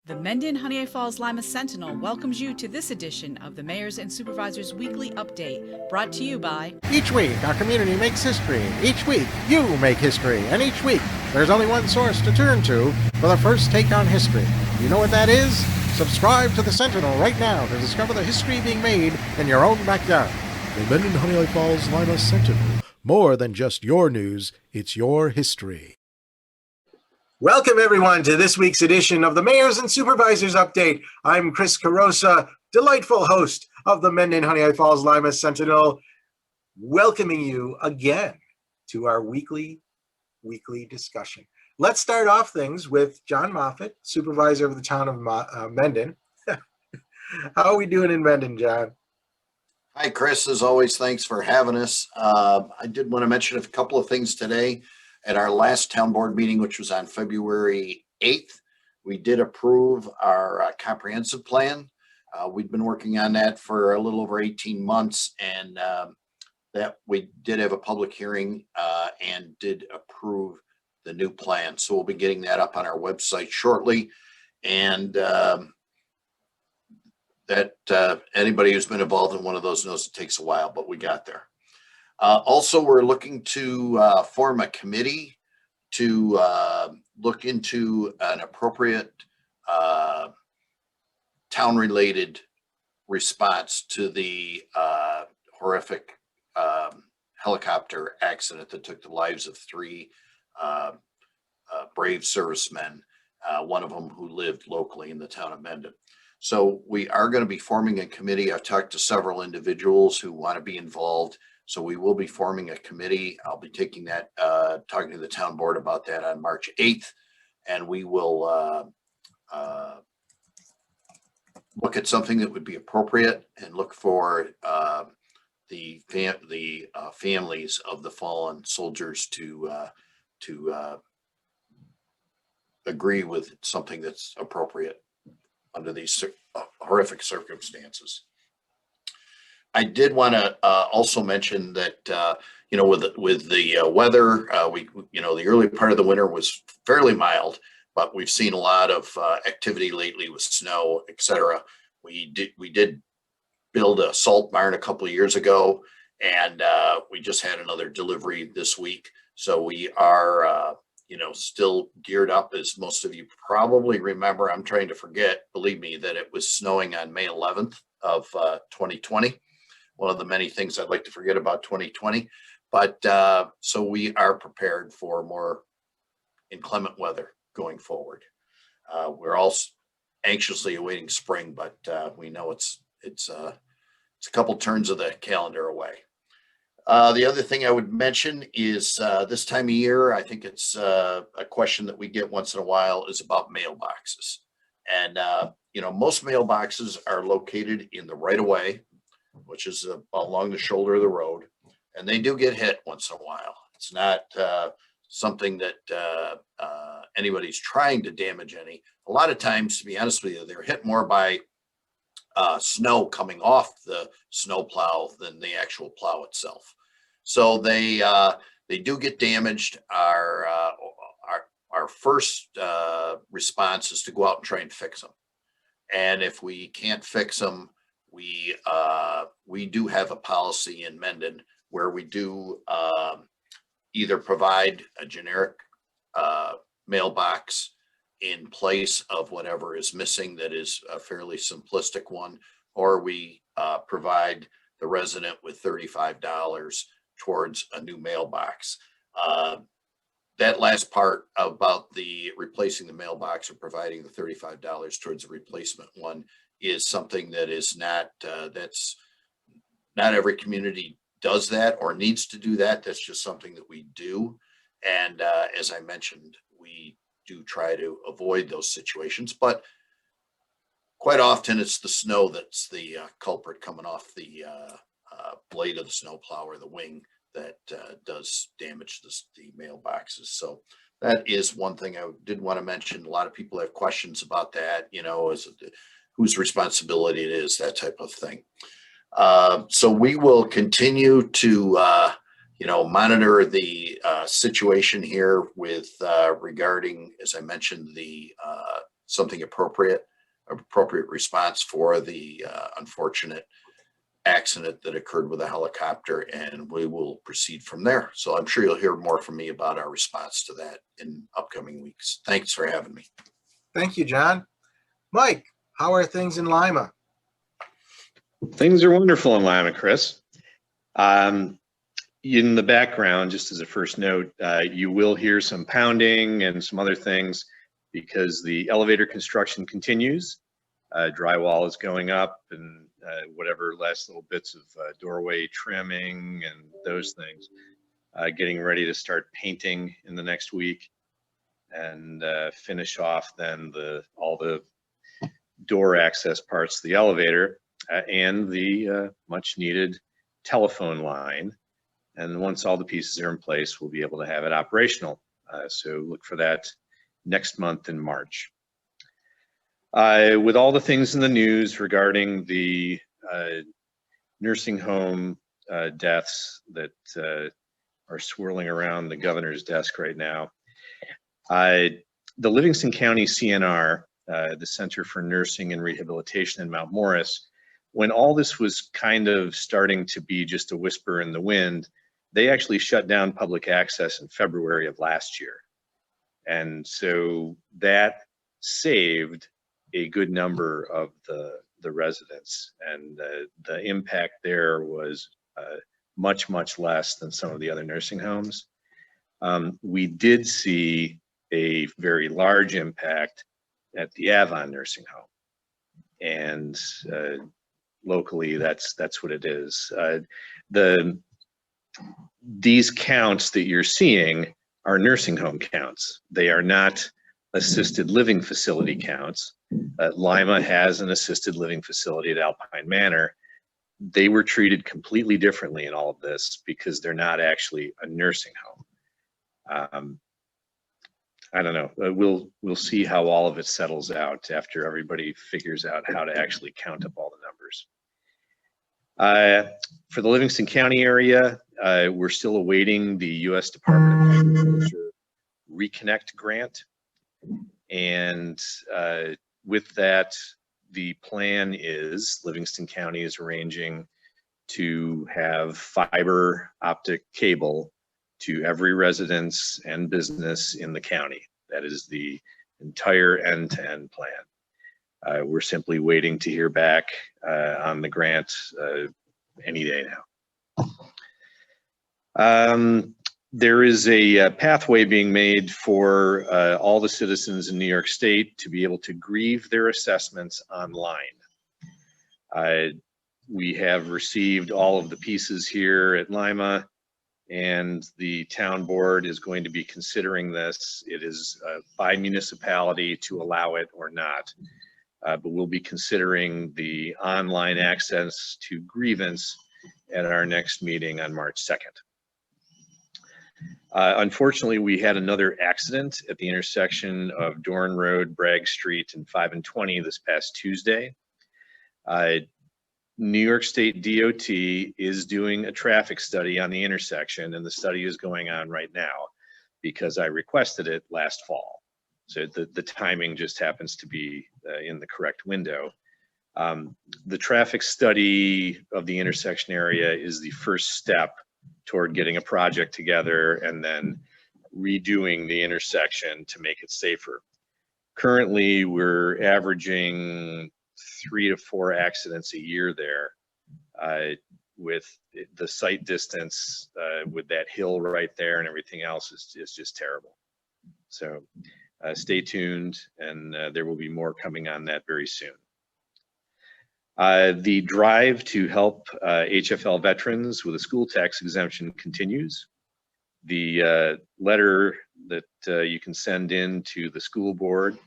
The Mendon-Honeoye Falls-Lima Sentinel welcomes you to this edition of the Mayors and Supervisors Weekly Update, brought to you by... Each week, our community makes history. Each week, you make history. And each week, there's only one source to turn to for the first take on history. You know what that is? Subscribe to the Sentinel right now to discover the history being made in your own backyard. The Mendon-Honeoye Falls-Lima Sentinel. More than just your news, it's your history. Welcome, everyone, to this week's edition of the Mayors and Supervisors Update. I'm Chris Carosa, delightful host of the Mendon-Honeoye Falls-Lima Sentinel, welcoming you again to our weekly discussion. Let's start off things with John Moffat, supervisor of the town of Mendon. How are we doing in Mendon, John? Hi, Chris. As always, thanks for having us. I did want to mention a couple of things today. At our last town board meeting, which was on February 8th, we did approve our comprehensive plan. We'd been working on that for a little over 18 months, and that we did have a public hearing and did approve the new plan. So we'll be getting that up on our website shortly. And that anybody who's been involved in one of those knows it takes a while, but we got there. Also, we're looking to form a committee to look into an appropriate town-related response to the horrific helicopter accident that took the lives of three brave servicemen, one of them who lived locally in the town of Mendon. So we are going to be forming a committee. I've talked to several individuals who want to be involved. So we will be forming a committee. I'll be taking that, talking to the town board about that on March 8th. And we will look at something that would be appropriate and look for the families of the fallen soldiers to agree with something that's appropriate under these horrific circumstances. I did want to also mention that, with the weather, the early part of the winter was fairly mild, but we've seen a lot of activity lately with snow, etc. We did build a salt barn a couple of years ago, and we just had another delivery this week. So we are, still geared up, as most of you probably remember. I'm trying to forget, believe me, that it was snowing on May 11th of 2020. One of the many things I'd like to forget about 2020, but so we are prepared for more inclement weather going forward. We're all anxiously awaiting spring, but we know it's a couple turns of the calendar away. The other thing I would mention is this time of year, I think it's a question that we get once in a while is about mailboxes, and most mailboxes are located in the right of way, which is along the shoulder of the road, and they do get hit once in a while. It's not something that anybody's trying to damage any. A lot of times, to be honest with you, they're hit more by snow coming off the snow plow than the actual plow itself. So they do get damaged. Our first response is to go out and try and fix them. And if we can't fix them, we do have a policy in Mendon where we do either provide a generic mailbox in place of whatever is missing that is a fairly simplistic one, or we provide the resident with $35 towards a new mailbox. That last part about the replacing the mailbox or providing the $35 towards a replacement one is something that is not, that's not every community does that or needs to do that. That's just something that we do. And as I mentioned, we do try to avoid those situations, but quite often it's the snow that's the culprit coming off the blade of the snowplow or the wing that does damage the mailboxes. So that is one thing I did want to mention. A lot of people have questions about that, whose responsibility it is, that type of thing. So we will continue to, monitor the situation here with regarding, as I mentioned, the something appropriate response for the unfortunate accident that occurred with a helicopter, and we will proceed from there. So I'm sure you'll hear more from me about our response to that in upcoming weeks. Thanks for having me. Thank you, John. Mike, how are things in Lima? Things are wonderful in Lima, Chris. In the background, just as a first note, you will hear some pounding and some other things because the elevator construction continues. Drywall is going up, and whatever last little bits of doorway trimming and those things. Getting ready to start painting in the next week and finish off then all the door access parts of the elevator and the much needed telephone line. And once all the pieces are in place, we'll be able to have it operational. So look for that next month in March. With all the things in the news regarding the nursing home deaths that are swirling around the governor's desk right now, the Livingston County CNR, the Center for Nursing and Rehabilitation in Mount Morris, when all this was kind of starting to be just a whisper in the wind, they actually shut down public access in February of last year. And so that saved a good number of the residents, and the impact there was much, much less than some of the other nursing homes. We did see a very large impact at the Avon nursing home, and locally that's what it is. These counts that you're seeing are nursing home counts. They are not assisted living facility counts. Lima has an assisted living facility at Alpine Manor. They were treated completely differently in all of this because they're not actually a nursing home. I don't know. We'll see how all of it settles out after everybody figures out how to actually count up all the numbers. For the Livingston County area, we're still awaiting the U.S. Department of Agriculture Reconnect grant. And with that, the plan is Livingston County is arranging to have fiber optic cable to every residence and business in the county. That is the entire end-to-end plan. We're simply waiting to hear back on the grant any day now. There is a pathway being made for all the citizens in New York State to be able to grieve their assessments online. We have received all of the pieces here at Lima, and the town board is going to be considering this. It is by municipality to allow it or not, but we'll be considering the online access to grievance at our next meeting on March 2nd. Unfortunately, we had another accident at the intersection of Dorn Road, Bragg Street, and 5 and 20 this past Tuesday. New York State DOT is doing a traffic study on the intersection, and the study is going on right now because I requested it last fall. So the timing just happens to be in the correct window. The traffic study of the intersection area is the first step toward getting a project together and then redoing the intersection to make it safer. Currently, we're averaging 3 to 4 accidents a year there, with the sight distance with that hill right there and everything else is just terrible. So stay tuned, and there will be more coming on that very soon. The drive to help HFL veterans with a school tax exemption continues. The letter that you can send in to the school board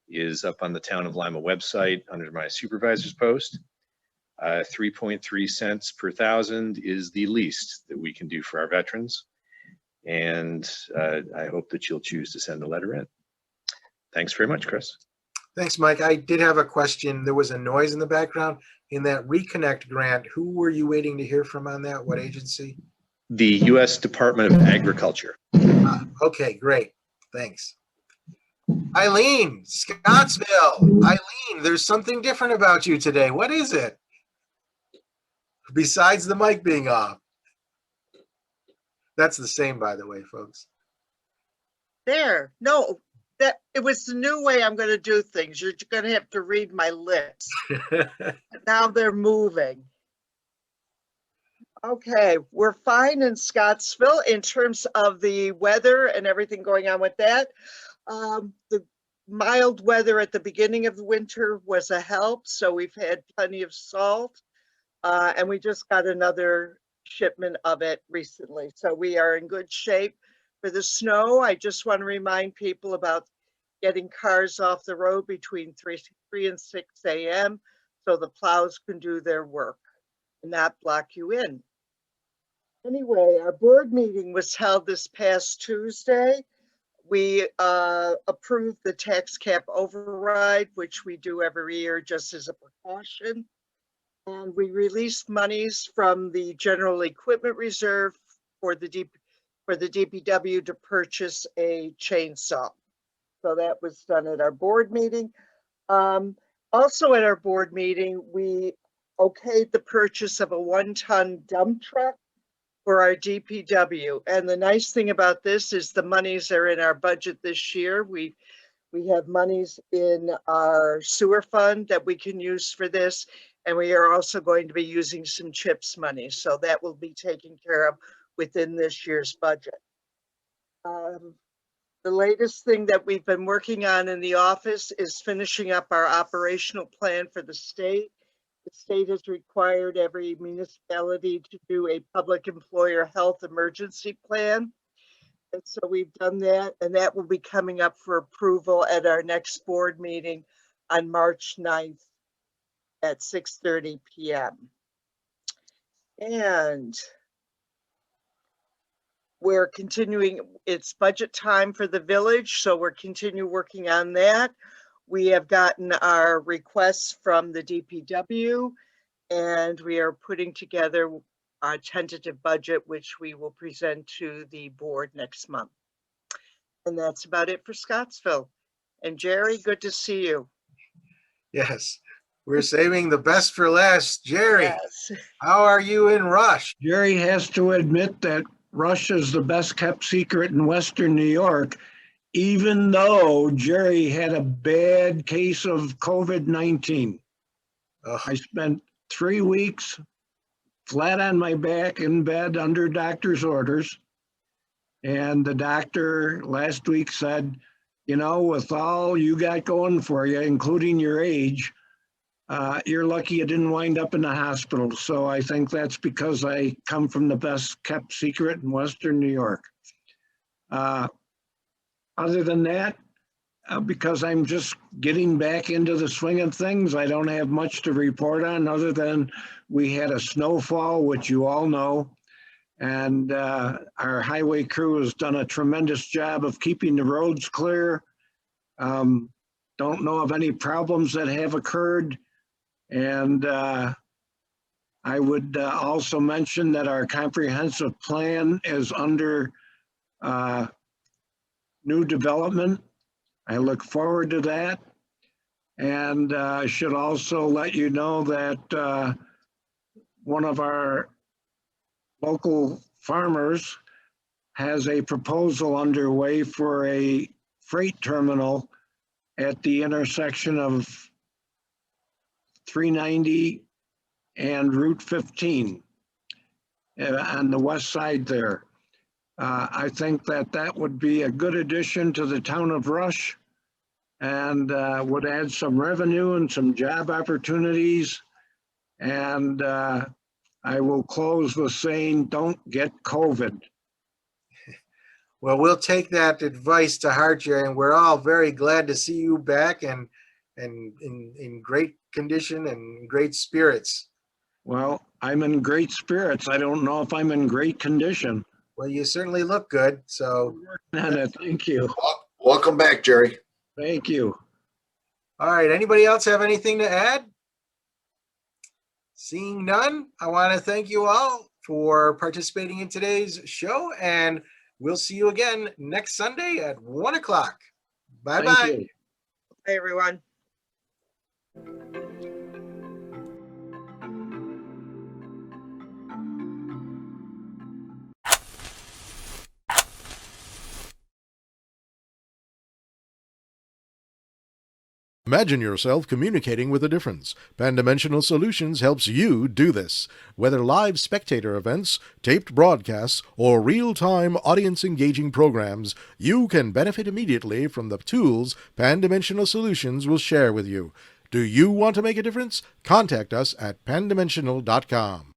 is up on the Town of Lima website under my supervisor's post. 3.3 cents per thousand is the least that we can do for our veterans. And I hope that you'll choose to send the letter in. Thanks very much, Chris. Thanks, Mike. I did have a question. There was a noise in the background. In that Reconnect grant, who were you waiting to hear from on that? What agency? The U.S. Department of Agriculture. Okay, great. Thanks. Eileen, Scottsville. Eileen, there's something different about you today. What is it? Besides the mic being off. That's the same, by the way, folks. There. No, that it was the new way I'm going to do things. You're going to have to read my lips. Now they're moving. Okay, we're fine in Scottsville in terms of the weather and everything going on with that. The mild weather at the beginning of the winter was a help, so we've had plenty of salt, and we just got another shipment of it recently. So we are in good shape. For the snow, I just want to remind people about getting cars off the road between 3 and 6 a.m. so the plows can do their work and not block you in. Anyway, our board meeting was held this past Tuesday. We approved the tax cap override, which we do every year just as a precaution. And we released monies from the general equipment reserve for the DPW to purchase a chainsaw. So that was done at our board meeting. Also at our board meeting, we okayed the purchase of a 1-ton dump truck for our DPW. And the nice thing about this is the monies are in our budget this year. We have monies in our sewer fund that we can use for this. And we are also going to be using some CHIPS money. So that will be taken care of within this year's budget. The latest thing that we've been working on in the office is finishing up our operational plan for the state. The state has required every municipality to do a public employer health emergency plan. And so we've done that, and that will be coming up for approval at our next board meeting on March 9th at 6:30 p.m. And we're continuing, it's budget time for the village, so we're continuing working on that. We have gotten our requests from the DPW, and we are putting together our tentative budget, which we will present to the board next month. And that's about it for Scottsville. And Jerry, good to see you. Yes, we're saving the best for last. Jerry, Yes. how are you in Rush? Jerry has to admit that Rush is the best kept secret in Western New York, even though Jerry had a bad case of COVID-19. Oh, I spent 3 weeks flat on my back in bed under doctor's orders. And the doctor last week said, you know, with all you got going for you, including your age, you're lucky you didn't wind up in the hospital. So I think that's because I come from the best kept secret in Western New York. Other than that, because I'm just getting back into the swing of things, I don't have much to report on other than we had a snowfall, which you all know, and our highway crew has done a tremendous job of keeping the roads clear. Don't know of any problems that have occurred. And I would also mention that our comprehensive plan is under new development. I look forward to that. And I should also let you know that one of our local farmers has a proposal underway for a freight terminal at the intersection of 390 and Route 15 on the west side there. I think that that would be a good addition to the town of Rush and would add some revenue and some job opportunities. And I will close with saying, don't get COVID. well, we'll take that advice to heart, Jerry, and we're all very glad to see you back and in great condition and great spirits. Well, I'm in great spirits. I don't know if I'm in great condition. Well, you certainly look good. So, Thank you. Welcome back, Jerry. Thank you. all right. Anybody else have anything to add? Seeing none, I want to thank you all for participating in today's show, and we'll see you again next Sunday at 1 o'clock. Bye Thank bye. you. Hey, everyone. Imagine yourself communicating with a difference. Pan-Dimensional Solutions helps you do this. Whether live spectator events, taped broadcasts, or real-time audience-engaging programs, you can benefit immediately from the tools Pan-Dimensional Solutions will share with you. Do you want to make a difference? Contact us at pandimensional.com.